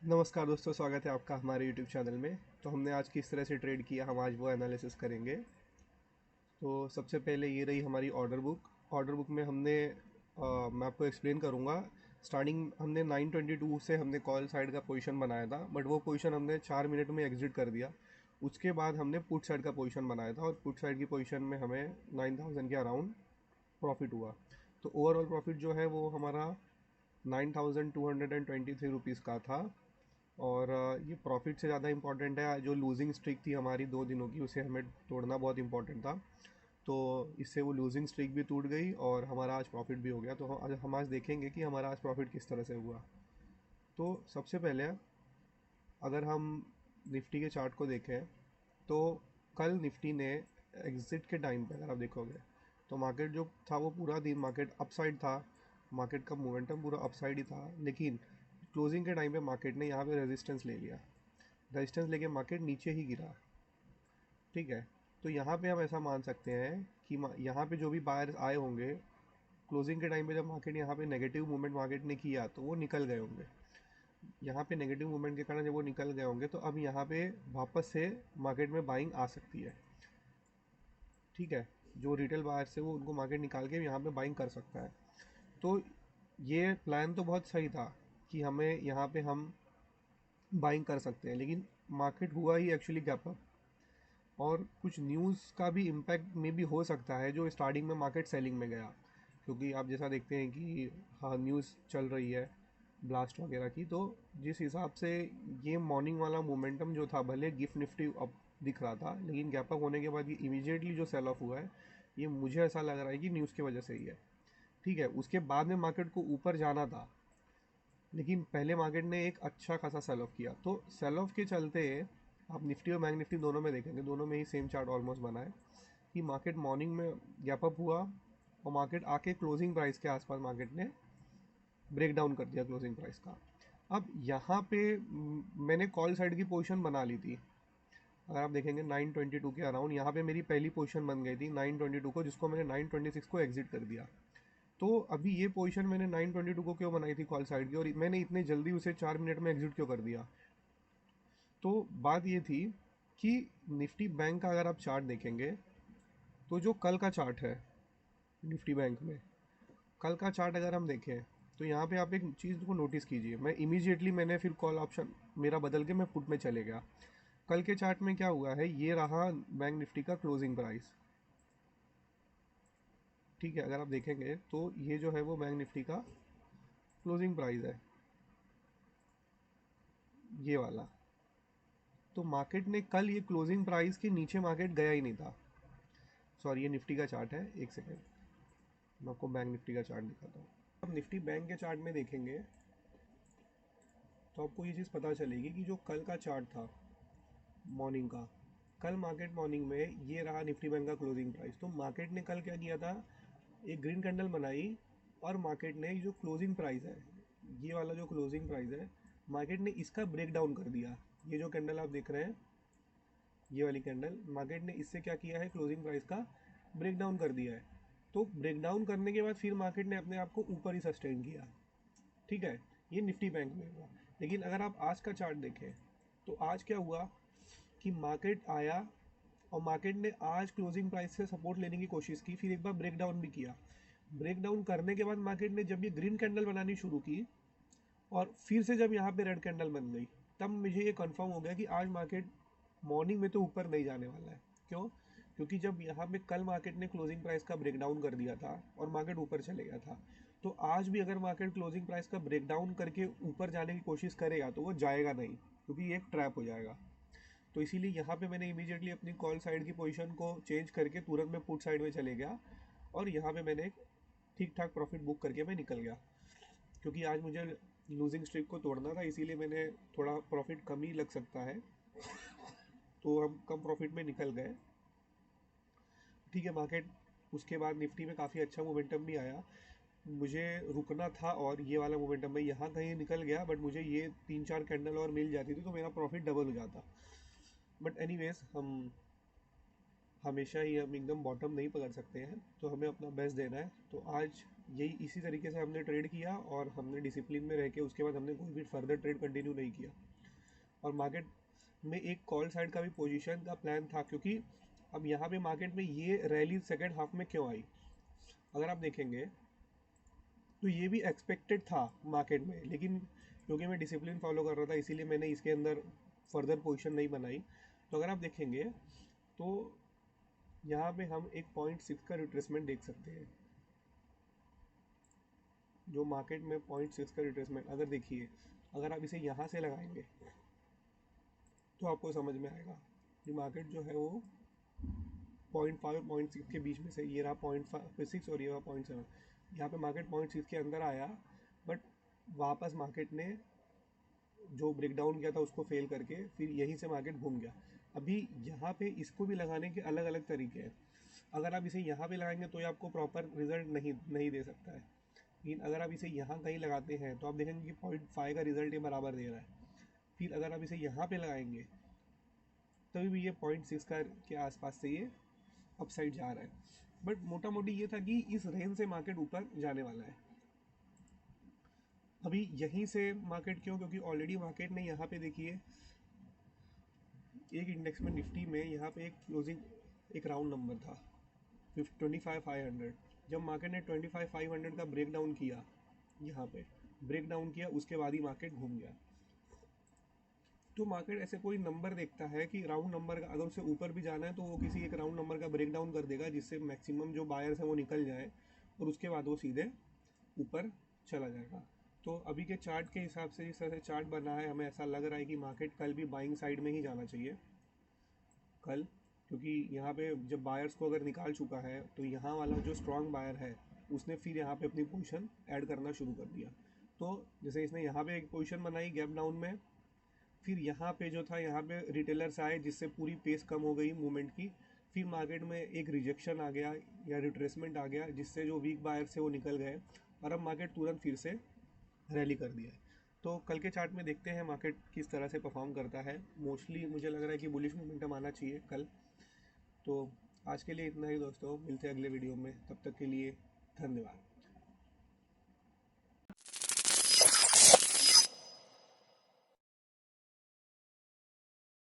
नमस्कार दोस्तों, स्वागत है आपका हमारे YouTube चैनल में। तो हमने आज किस तरह से ट्रेड किया, हम आज वो एनालिसिस करेंगे। तो सबसे पहले ये रही हमारी ऑर्डर बुक में मैं आपको एक्सप्लेन करूँगा। स्टार्टिंग हमने 922 से हमने कॉल साइड का पोजीशन बनाया था, बट वो पोजीशन हमने 4 मिनट में एग्जिट कर दिया। उसके बाद हमने पुट साइड का पोजीशन बनाया था और पुट साइड की पोजीशन में हमें 9000 के अराउंड प्रॉफिट हुआ। तो ओवरऑल प्रॉफिट जो है वो हमारा 9223 रुपीज़ का था। और ये प्रॉफिट से ज़्यादा इम्पॉर्टेंट है, जो लूजिंग स्ट्रिक थी हमारी 2 दिनों की, उसे हमें तोड़ना बहुत इम्पॉर्टेंट था। तो इससे वो लूजिंग स्ट्रिक भी टूट गई और हमारा आज प्रॉफिट भी हो गया। तो हम आज देखेंगे कि हमारा आज प्रॉफिट किस तरह से हुआ। तो सबसे पहले अगर हम निफ्टी के चार्ट को देखें तो कल निफ्टी ने एग्ज़िट के टाइम पे अगर आप देखोगे तो मार्केट जो था वो पूरा दिन मार्केट अपसाइड था। मार्केट का मोमेंटम पूरा अपसाइड ही था, लेकिन क्लोजिंग के टाइम पे मार्केट ने यहाँ पे रेजिस्टेंस ले लिया। रेजिस्टेंस लेके मार्केट नीचे ही गिरा। ठीक है। तो यहाँ पे हम ऐसा मान सकते हैं कि यहाँ पे जो भी बायर्स आए होंगे क्लोजिंग के टाइम पे, जब मार्केट यहाँ पे नेगेटिव मूवमेंट मार्केट ने किया तो वो निकल गए होंगे। यहाँ पे नेगेटिव मूवमेंट के कारण जब वो निकल गए होंगे तो अब यहाँ पे वापस से मार्केट में बाइंग आ सकती है। ठीक है। जो रिटेल बायर्स है वो उनको मार्केट निकाल के यहाँ पे बाइंग कर सकता है। तो ये प्लान तो बहुत सही था कि हमें यहाँ पे हम बाइंग कर सकते हैं, लेकिन मार्केट हुआ ही एक्चुअली गैप अप। और कुछ न्यूज़ का भी इम्पैक्ट में भी हो सकता है जो स्टार्टिंग में मार्केट सेलिंग में गया, क्योंकि आप जैसा देखते हैं कि हाँ न्यूज़ चल रही है ब्लास्ट वगैरह की। तो जिस हिसाब से ये मॉर्निंग वाला मोमेंटम जो था, भले गिफ्ट निफ्टी अप दिख रहा था, लेकिन गैप अप होने के बाद ये इमीडिएटली जो सेल ऑफ हुआ है, ये मुझे ऐसा लग रहा है कि न्यूज़ की वजह से ही है। ठीक है। उसके बाद में मार्केट को ऊपर जाना था, लेकिन पहले मार्केट ने एक अच्छा खासा सेल ऑफ किया। तो सेल ऑफ के चलते आप निफ्टी और बैंक निफ्टी दोनों में देखेंगे, दोनों में ही सेम चार्ट ऑलमोस्ट बना है कि मार्केट मॉर्निंग में गैप अप हुआ और मार्केट आके क्लोजिंग प्राइस के आसपास मार्केट ने ब्रेक डाउन कर दिया क्लोजिंग प्राइस का। अब यहाँ पे मैंने कॉल साइड की पोजीशन बना ली थी। अगर आप देखेंगे 922 के अराउंड यहाँ पे मेरी पहली पोजीशन बन गई थी 922 को, जिसको मैंने 926 को एग्जिट कर दिया। तो अभी ये पोजीशन मैंने 922 को क्यों बनाई थी कॉल साइड की, और मैंने इतने जल्दी उसे 4 मिनट में एग्जिट क्यों कर दिया। तो बात ये थी कि निफ्टी बैंक का अगर आप चार्ट देखेंगे तो जो कल का चार्ट है निफ्टी बैंक में, कल का चार्ट अगर हम देखें तो यहाँ पे आप एक चीज़ को नोटिस कीजिए। मैंने फिर कॉल ऑप्शन मेरा बदल के मैं पुट में चले गया। कल के चार्ट में क्या हुआ है, ये रहा बैंक निफ्टी का क्लोजिंग प्राइस। ठीक है। अगर आप देखेंगे तो ये जो है वो बैंक निफ्टी का क्लोजिंग प्राइस है, ये वाला। तो मार्केट ने कल ये क्लोजिंग प्राइस के नीचे मार्केट गया ही नहीं था। सॉरी, ये निफ्टी का चार्ट है, एक सेकेंड मैं आपको बैंक निफ्टी का चार्ट दिखाता हूँ। अब निफ्टी बैंक के चार्ट में देखेंगे तो आपको ये चीज़ पता चलेगी कि जो कल का चार्ट था मॉर्निंग का, कल मार्केट मॉर्निंग में ये रहा निफ्टी बैंक का क्लोजिंग प्राइस। तो मार्केट ने कल क्या किया था, एक ग्रीन कैंडल बनाई और मार्केट ने जो क्लोजिंग प्राइस है, ये वाला जो क्लोजिंग प्राइस है, मार्केट ने इसका ब्रेक डाउन कर दिया। ये जो कैंडल आप देख रहे हैं, ये वाली कैंडल, मार्केट ने इससे क्या किया है, क्लोजिंग प्राइस का ब्रेक डाउन कर दिया है। तो ब्रेक डाउन करने के बाद फिर मार्केट ने अपने आप को ऊपर ही सस्टेन किया। ठीक है। ये निफ्टी बैंक में हुआ। लेकिन अगर आप आज का चार्ट देखें तो आज क्या हुआ कि मार्केट आया और मार्केट ने आज क्लोजिंग प्राइस से सपोर्ट लेने की कोशिश की, फिर एक बार ब्रेक डाउन भी किया। ब्रेक डाउन करने के बाद मार्केट ने जब ये ग्रीन कैंडल बनानी शुरू की और फिर से जब यहाँ पे रेड कैंडल बन गई, तब मुझे ये कंफर्म हो गया कि आज मार्केट मॉर्निंग में तो ऊपर नहीं जाने वाला है। क्यों? क्योंकि जब यहाँ पे कल मार्केट ने क्लोजिंग प्राइस का ब्रेक डाउन कर दिया था और मार्केट ऊपर चले गया था, तो आज भी अगर मार्केट क्लोजिंग प्राइस का ब्रेक डाउन करके ऊपर जाने की कोशिश करेगा तो वो जाएगा नहीं, क्योंकि ये एक ट्रैप हो जाएगा। तो इसीलिए यहाँ पे मैंने इमीडिएटली अपनी कॉल साइड की पोजीशन को चेंज करके तुरंत मैं पुट साइड में चले गया और यहाँ पे मैंने ठीक ठाक प्रॉफिट बुक करके मैं निकल गया। क्योंकि आज मुझे लूजिंग स्ट्रिक को तोड़ना था, इसीलिए मैंने थोड़ा प्रॉफिट कम ही लग सकता है, तो हम कम प्रॉफिट में निकल गए। ठीक है। मार्केट उसके बाद निफ्टी में काफ़ी अच्छा मोमेंटम भी आया। मुझे रुकना था और ये वाला मोमेंटम में यहाँ कहीं निकल गया, बट मुझे ये 3-4 कैंडल और मिल जाती थी तो मेरा प्रॉफिट डबल हो जाता। बट एनीवेज हमेशा ही हम एकदम बॉटम नहीं पकड़ सकते हैं, तो हमें अपना बेस्ट देना है। तो आज यही इसी तरीके से हमने ट्रेड किया और हमने डिसिप्लिन में रह के उसके बाद हमने कोई भी फर्दर ट्रेड कंटिन्यू नहीं किया। और मार्केट में एक कॉल साइड का भी पोजीशन का प्लान था, क्योंकि अब यहाँ पे मार्केट में ये रैली सेकेंड हाफ में क्यों आई, अगर आप देखेंगे तो ये भी एक्सपेक्टेड था मार्केट में, लेकिन क्योंकि मैं डिसिप्लिन फॉलो कर रहा था इसीलिए मैंने इसके अंदर फर्दर पोजीशन नहीं बनाई। तो अगर आप देखेंगे तो यहाँ पे हम एक 0.6 का रिट्रेसमेंट देख सकते हैं। जो मार्केट में 0.6 का रिट्रेसमेंट अगर देखिए, अगर आप इसे यहाँ से लगाएंगे तो आपको समझ में आएगा कि मार्केट जो है वो 0.5 0.6 के बीच में से, ये रहा 0.6 और ये रहा 0.7, यहाँ पे मार्केट 0.6 के अंदर आया, बट वापस मार्केट ने जो ब्रेकडाउन किया था उसको फेल करके फिर यहीं से मार्केट घूम गया। अभी यहाँ पे इसको भी लगाने के अलग अलग तरीके हैं। अगर आप इसे यहाँ पे लगाएंगे तो ये आपको प्रॉपर रिजल्ट नहीं नहीं दे सकता है, लेकिन अगर आप इसे यहाँ कहीं लगाते हैं तो आप देखेंगे कि 0.5 का रिजल्ट ये बराबर दे रहा है। फिर अगर आप इसे यहाँ पे लगाएंगे तभी भी ये 0.6 का के आसपास से ये अपसाइड जा रहा है। बट मोटा मोटी ये था कि इस रेंज से मार्केट ऊपर जाने वाला है। अभी यहीं से मार्केट क्यों, क्योंकि ऑलरेडी मार्केट ने यहाँ पे देखिए एक इंडेक्स में निफ्टी में यहाँ पे एक क्लोजिंग एक राउंड नंबर था 25,500। जब मार्केट ने 25,500 का ब्रेक डाउन किया, यहाँ पे ब्रेक डाउन किया, उसके बाद ही मार्केट घूम गया। तो मार्केट ऐसे कोई नंबर देखता है कि राउंड नंबर का अगर उसे ऊपर भी जाना है तो वो किसी एक राउंड नंबर का ब्रेक डाउन कर देगा, जिससे मैक्सिमम जो बायर्स हैं वो निकल जाए और उसके बाद वो सीधे ऊपर चला जाएगा। तो अभी के चार्ट के हिसाब से जिस तरह से चार्ट बना है, हमें ऐसा लग रहा है कि मार्केट कल भी बाइंग साइड में ही जाना चाहिए कल, क्योंकि यहाँ पे जब बायर्स को अगर निकाल चुका है तो यहाँ वाला जो स्ट्रॉन्ग बायर है उसने फिर यहाँ पे अपनी पोजीशन ऐड करना शुरू कर दिया। तो जैसे इसने यहाँ पे एक पोजीशन बनाई गैप डाउन में, फिर यहाँ पे जो था यहाँ पे रिटेलर्स आए जिससे पूरी पेस कम हो गई मूवमेंट की, फिर मार्केट में एक रिजेक्शन आ गया या रिट्रेसमेंट आ गया जिससे जो वीक बायर से वो निकल गए और अब मार्केट तुरंत फिर से रैली कर दिया है। तो कल के चार्ट में देखते हैं मार्केट किस तरह से परफॉर्म करता है। मोस्टली मुझे लग रहा है कि बुलिश मोमेंटम आना चाहिए कल। तो आज के लिए इतना ही दोस्तों, मिलते हैं अगले वीडियो में, तब तक के लिए धन्यवाद।